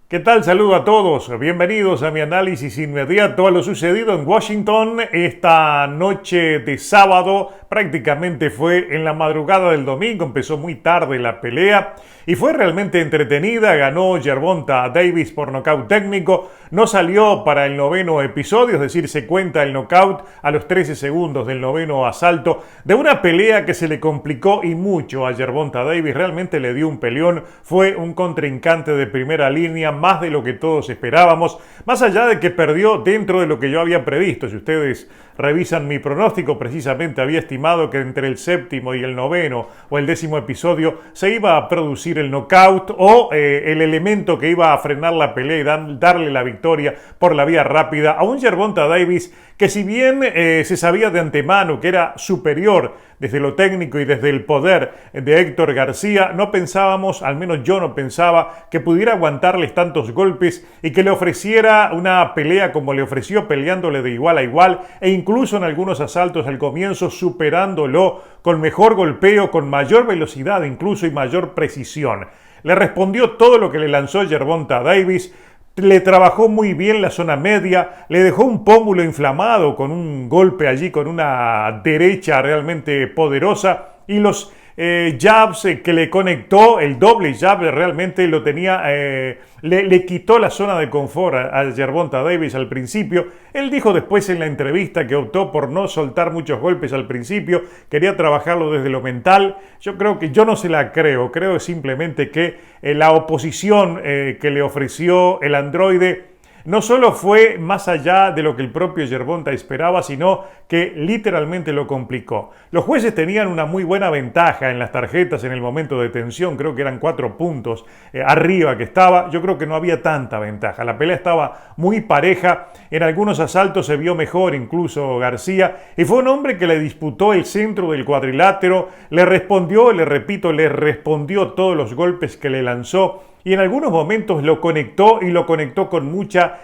¿Qué tal? Saludo a todos. Bienvenidos a mi análisis inmediato a lo sucedido en Washington esta noche de sábado. Prácticamente fue en la madrugada del domingo, empezó muy tarde la pelea y fue realmente entretenida. Ganó Gervonta Davis por nocaut técnico. No salió para el noveno episodio, es decir, se cuenta el nocaut a los 13 segundos del noveno asalto de una pelea que se le complicó y mucho a Gervonta Davis. Realmente le dio un peleón, fue un contrincante de primera línea, más de lo que todos esperábamos, más allá de que perdió dentro de lo que yo había previsto. Si ustedes revisan mi pronóstico, precisamente había estimado que entre el séptimo y el noveno o el décimo episodio se iba a producir el knockout o el elemento que iba a frenar la pelea y darle la victoria por la vía rápida a un Gervonta Davis que, si bien se sabía de antemano que era superior desde lo técnico y desde el poder de Héctor García, no pensábamos, al menos yo no pensaba, que pudiera aguantarles tantos golpes y que le ofreciera una pelea como le ofreció, peleándole de igual a igual e incluso en algunos asaltos al comienzo superándolo con mejor golpeo, con mayor velocidad incluso y mayor precisión. Le respondió todo lo que le lanzó Gervonta Davis. Le trabajó muy bien la zona media, le dejó un pómulo inflamado con un golpe allí, con una derecha realmente poderosa, y los jabs que le conectó, el doble jab realmente lo tenía, le quitó la zona de confort a Gervonta Davis al principio. Él dijo después en la entrevista que optó por no soltar muchos golpes al principio, quería trabajarlo desde lo mental. Yo no se la creo simplemente que la oposición que le ofreció el androide no solo fue más allá de lo que el propio Gervonta esperaba, sino que literalmente lo complicó. Los jueces tenían una muy buena ventaja en las tarjetas en el momento de tensión, creo que eran 4 puntos arriba que estaba. Yo creo que no había tanta ventaja, la pelea estaba muy pareja, en algunos asaltos se vio mejor incluso García, y fue un hombre que le disputó el centro del cuadrilátero, le respondió todos los golpes que le lanzó, y en algunos momentos lo conectó y lo conectó con mucha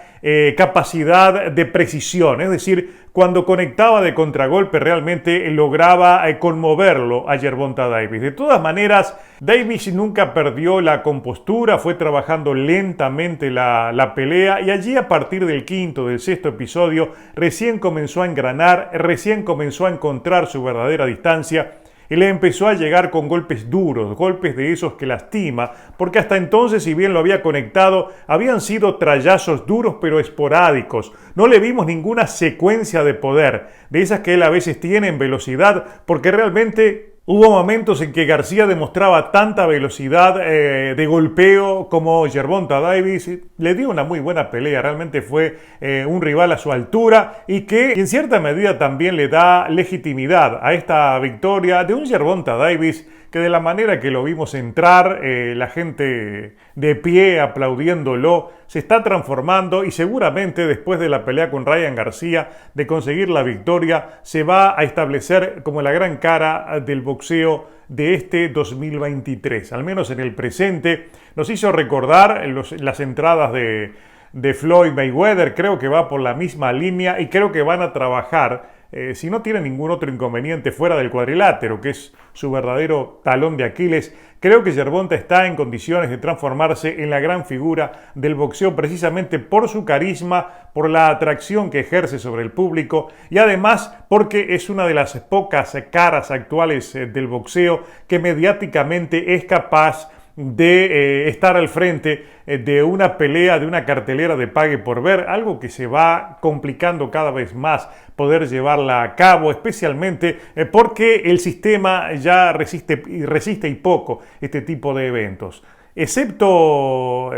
capacidad de precisión. Es decir, cuando conectaba de contragolpe realmente lograba conmoverlo a Gervonta Davis. De todas maneras, Davis nunca perdió la compostura, fue trabajando lentamente la pelea, y allí a partir del quinto, del sexto episodio, recién comenzó a engranar, recién comenzó a encontrar su verdadera distancia. Y le empezó a llegar con golpes duros, golpes de esos que lastima, porque hasta entonces, si bien lo había conectado, habían sido trallazos duros pero esporádicos. No le vimos ninguna secuencia de poder, de esas que él a veces tiene en velocidad, porque realmente hubo momentos en que García demostraba tanta velocidad de golpeo como Gervonta Davis. Le dio una muy buena pelea, realmente fue un rival a su altura y que en cierta medida también le da legitimidad a esta victoria de un Gervonta Davis que, de la manera que lo vimos entrar, la gente de pie aplaudiéndolo, se está transformando, y seguramente después de la pelea con Ryan García, de conseguir la victoria, se va a establecer como la gran cara del boxeo de este 2023. Al menos en el presente nos hizo recordar las entradas de Floyd Mayweather. Creo que va por la misma línea y creo que van a trabajar, si no tiene ningún otro inconveniente fuera del cuadrilátero, que es su verdadero talón de Aquiles. Creo que Gervonta está en condiciones de transformarse en la gran figura del boxeo, precisamente por su carisma, por la atracción que ejerce sobre el público, y además porque es una de las pocas caras actuales del boxeo que mediáticamente es capaz de estar al frente de una pelea, de una cartelera de pague por ver, algo que se va complicando cada vez más poder llevarla a cabo, especialmente porque el sistema ya resiste y poco este tipo de eventos. Excepto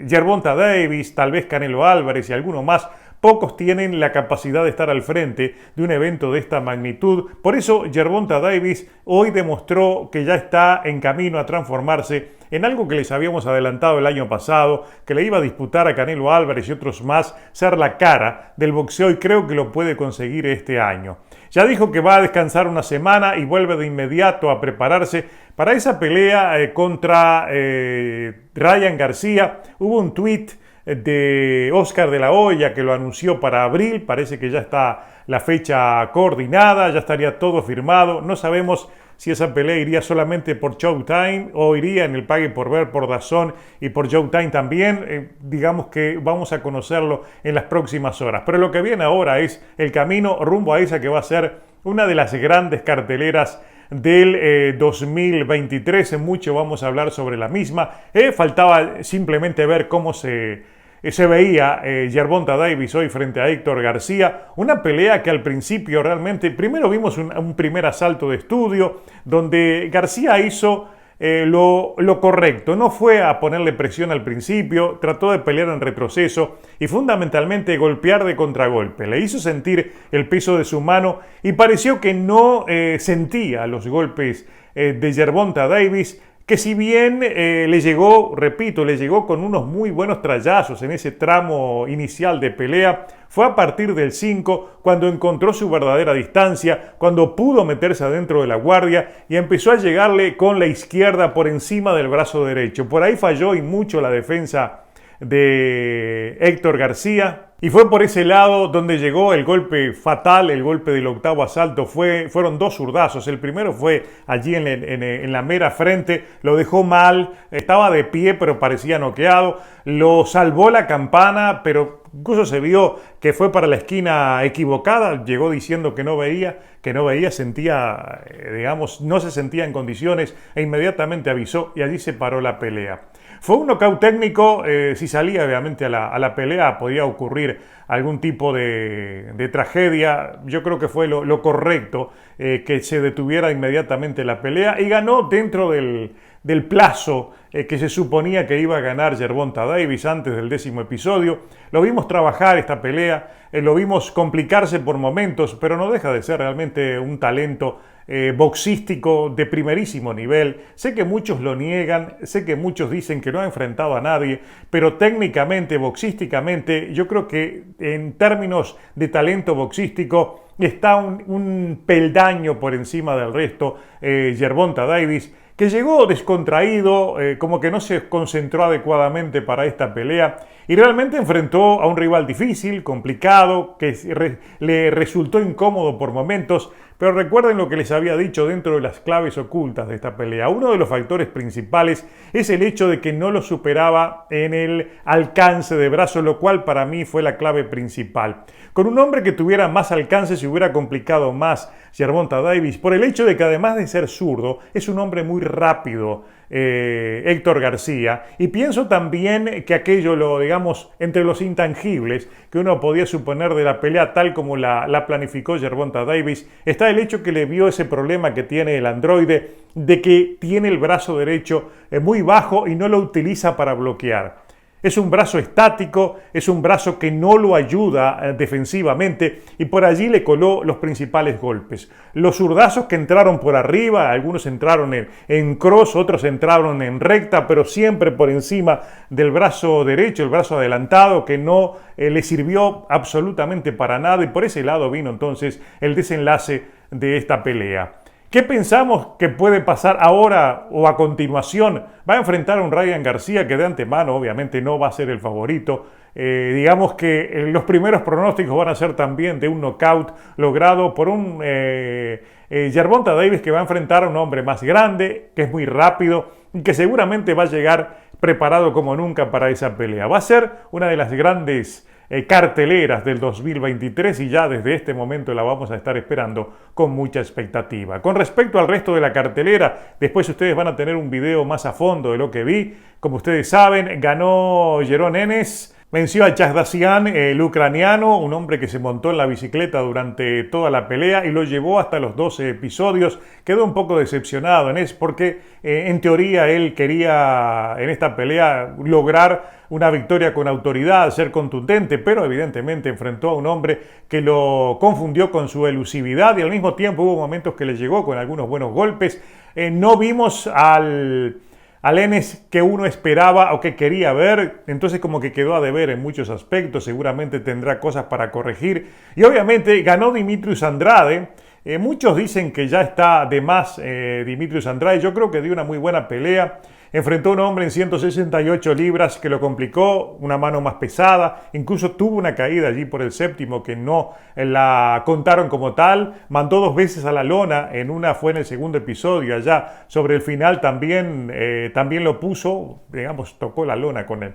Gervonta Davis, tal vez Canelo Álvarez y alguno más, pocos tienen la capacidad de estar al frente de un evento de esta magnitud. Por eso Gervonta Davis hoy demostró que ya está en camino a transformarse en algo que les habíamos adelantado el año pasado, que le iba a disputar a Canelo Álvarez y otros más ser la cara del boxeo, y creo que lo puede conseguir este año. Ya dijo que va a descansar una semana y vuelve de inmediato a prepararse para esa pelea contra Ryan García. Hubo un tuit de Oscar de la Hoya que lo anunció para abril. Parece que ya está la fecha coordinada, ya estaría todo firmado. No sabemos si esa pelea iría solamente por Showtime o iría en el pague por ver por DAZN y por Showtime también. Digamos que vamos a conocerlo en las próximas horas. Pero lo que viene ahora es el camino rumbo a esa que va a ser una de las grandes carteleras del 2023. Mucho vamos a hablar sobre la misma. Faltaba simplemente ver cómo se veía Gervonta Davis hoy frente a Héctor García. Una pelea que al principio realmente, primero vimos un primer asalto de estudio donde García hizo lo correcto. No fue a ponerle presión al principio, trató de pelear en retroceso y fundamentalmente golpear de contragolpe. Le hizo sentir el peso de su mano y pareció que no sentía los golpes de Gervonta Davis, que si bien le llegó, repito, le llegó con unos muy buenos trayazos en ese tramo inicial de pelea, fue a partir del 5 cuando encontró su verdadera distancia, cuando pudo meterse adentro de la guardia y empezó a llegarle con la izquierda por encima del brazo derecho. Por ahí falló y mucho la defensa de Héctor García. Y fue por ese lado donde llegó el golpe fatal, el golpe del octavo asalto. Fueron dos zurdazos. El primero fue allí en la mera frente, lo dejó mal, estaba de pie pero parecía noqueado. Lo salvó la campana, pero incluso se vio que fue para la esquina equivocada. Llegó diciendo que no veía, sentía, digamos, no se sentía en condiciones e inmediatamente avisó y allí se paró la pelea. Fue un nocaut técnico. Si salía obviamente a la pelea podía ocurrir algún tipo de tragedia. Yo creo que fue lo correcto que se detuviera inmediatamente la pelea y ganó dentro del plazo que se suponía que iba a ganar Gervonta Davis antes del 10º episodio. Lo vimos trabajar esta pelea, lo vimos complicarse por momentos, pero no deja de ser realmente un talento boxístico de primerísimo nivel. Sé que muchos lo niegan, sé que muchos dicen que no ha enfrentado a nadie, pero técnicamente, boxísticamente, yo creo que en términos de talento boxístico está un peldaño por encima del resto Gervonta Davis, que llegó descontraído, como que no se concentró adecuadamente para esta pelea y realmente enfrentó a un rival difícil, complicado, que le resultó incómodo por momentos. Pero recuerden lo que les había dicho dentro de las claves ocultas de esta pelea. Uno de los factores principales es el hecho de que no lo superaba en el alcance de brazo, lo cual para mí fue la clave principal. Con un hombre que tuviera más alcance se hubiera complicado más Gervonta Davis, por el hecho de que además de ser zurdo, es un hombre muy rápido, Héctor García, y pienso también que aquello, digamos, entre los intangibles que uno podía suponer de la pelea tal como la planificó Gervonta Davis, está el hecho que le vio ese problema que tiene el androide de que tiene el brazo derecho muy bajo y no lo utiliza para bloquear. Es un brazo estático, es un brazo que no lo ayuda defensivamente y por allí le coló los principales golpes. Los zurdazos que entraron por arriba, algunos entraron en cross, otros entraron en recta, pero siempre por encima del brazo derecho, el brazo adelantado, que no le sirvió absolutamente para nada y por ese lado vino entonces el desenlace de esta pelea. ¿Qué pensamos que puede pasar ahora o a continuación? Va a enfrentar a un Ryan García que de antemano obviamente no va a ser el favorito. Digamos que los primeros pronósticos van a ser también de un knockout logrado por un Gervonta Davis que va a enfrentar a un hombre más grande, que es muy rápido y que seguramente va a llegar preparado como nunca para esa pelea. Va a ser una de las grandes carteleras del 2023 y ya desde este momento la vamos a estar esperando con mucha expectativa. Con respecto al resto de la cartelera, después ustedes van a tener un video más a fondo de lo que vi. Como ustedes saben, ganó Yaron Enes, venció a Chagdashian, el ucraniano, un hombre que se montó en la bicicleta durante toda la pelea y lo llevó hasta los 12 episodios. Quedó un poco decepcionado Enes porque en teoría él quería en esta pelea lograr una victoria con autoridad, ser contundente, pero evidentemente enfrentó a un hombre que lo confundió con su elusividad y al mismo tiempo hubo momentos que le llegó con algunos buenos golpes. No vimos al Enes que uno esperaba o que quería ver, entonces como que quedó a deber en muchos aspectos, seguramente tendrá cosas para corregir y obviamente ganó Demetrius Andrade. Muchos dicen que ya está de más Demetrius Andrade, yo creo que dio una muy buena pelea. enfrentó a un hombre en 168 libras que lo complicó, una mano más pesada, incluso tuvo una caída allí por el séptimo que no la contaron como tal, mandó 2 veces a la lona, en una fue en el segundo episodio, allá sobre el final también lo puso, digamos, tocó la lona con él.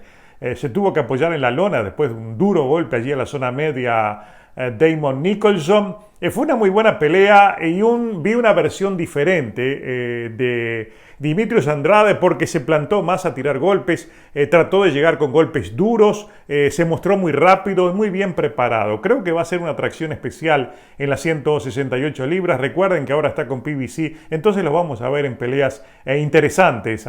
Se tuvo que apoyar en la lona después de un duro golpe allí a la zona media Damon Nicholson. Fue una muy buena pelea y vi una versión diferente de Dimitrios Andrade porque se plantó más a tirar golpes, trató de llegar con golpes duros, se mostró muy rápido y muy bien preparado. Creo que va a ser una atracción especial en las 168 libras. Recuerden que ahora está con PBC, entonces lo vamos a ver en peleas interesantes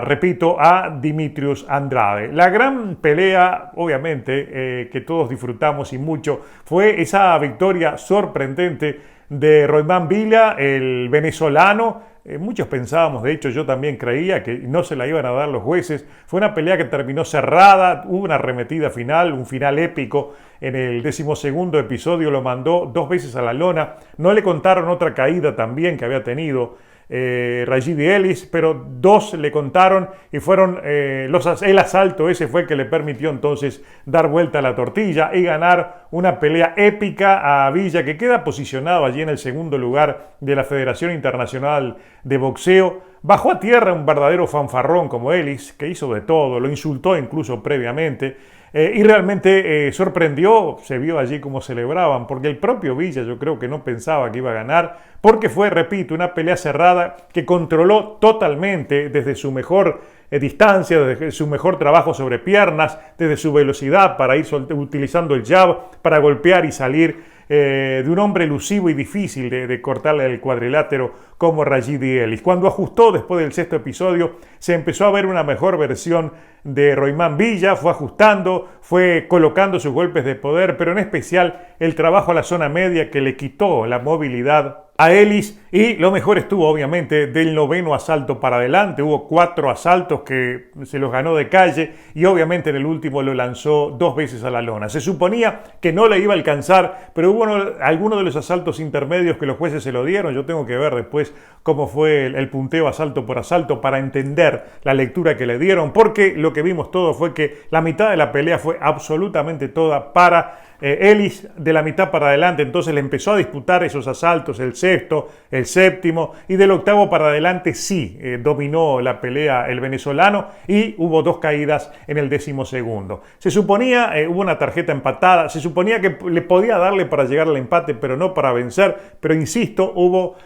repito, a Dimitrios Andrade. La gran pelea, obviamente, que todos disfrutamos y mucho, fue esa victoria sorprendente de Royman Villa, el venezolano. Muchos pensábamos, de hecho yo también creía que no se la iban a dar los jueces. Fue una pelea que terminó cerrada, hubo una arremetida final, un final épico. En el 12º episodio lo mandó 2 veces a la lona. No le contaron otra caída también que había tenido Rashidi Ellis, pero 2 le contaron y fueron el asalto ese fue el que le permitió entonces dar vuelta a la tortilla y ganar una pelea épica a Villa, que queda posicionado allí en el segundo lugar de la Federación Internacional de Boxeo. Bajó a tierra un verdadero fanfarrón como Ellis, que hizo de todo, lo insultó incluso previamente. Y realmente sorprendió, se vio allí cómo celebraban, porque el propio Villa yo creo que no pensaba que iba a ganar, porque fue, repito, una pelea cerrada que controló totalmente desde su mejor distancia, desde su mejor trabajo sobre piernas, desde su velocidad para ir utilizando el jab, para golpear y salir de un hombre elusivo y difícil de cortarle el cuadrilátero como Rashidi Ellis. Cuando ajustó después del 6º episodio, se empezó a ver una mejor versión de Royman Villa, fue ajustando, fue colocando sus golpes de poder, pero en especial el trabajo a la zona media que le quitó la movilidad a Ellis, y lo mejor estuvo obviamente del 9º asalto para adelante. Hubo 4 asaltos que se los ganó de calle y obviamente en el último lo lanzó 2 veces a la lona. Se suponía que no le iba a alcanzar, pero hubo algunos de los asaltos intermedios que los jueces se lo dieron. Yo tengo que ver después cómo fue el punteo asalto por asalto para entender la lectura que le dieron, porque lo que vimos todo fue que la mitad de la pelea fue absolutamente toda para Ellis, de la mitad para adelante. Entonces le empezó a disputar esos asaltos, el 6º, el 7º, y del 8º para adelante sí dominó la pelea el venezolano y hubo 2 caídas en el 12º. Se suponía, hubo una tarjeta empatada, se suponía que le podía darle para llegar al empate, pero no para vencer, pero insisto, hubo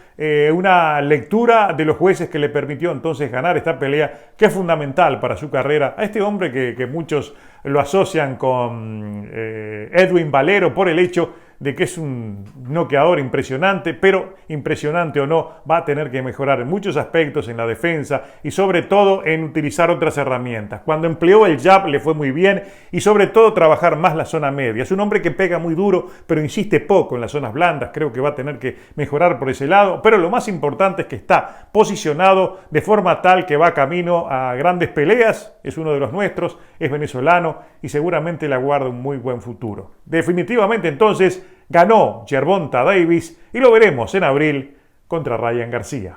una lectura de los jueces que le permitió entonces ganar esta pelea, que es fundamental para su carrera. A este hombre que muchos lo asocian con Edwin Valero por el hecho de que es un noqueador impresionante, pero impresionante o no, va a tener que mejorar en muchos aspectos en la defensa y sobre todo en utilizar otras herramientas. Cuando empleó el jab le fue muy bien y sobre todo trabajar más la zona media. Es un hombre que pega muy duro, pero insiste poco en las zonas blandas. Creo que va a tener que mejorar por ese lado, pero lo más importante es que está posicionado de forma tal que va camino a grandes peleas. Es uno de los nuestros, es venezolano y seguramente le aguarda un muy buen futuro. Definitivamente entonces ganó Gervonta Davis y lo veremos en abril contra Ryan García.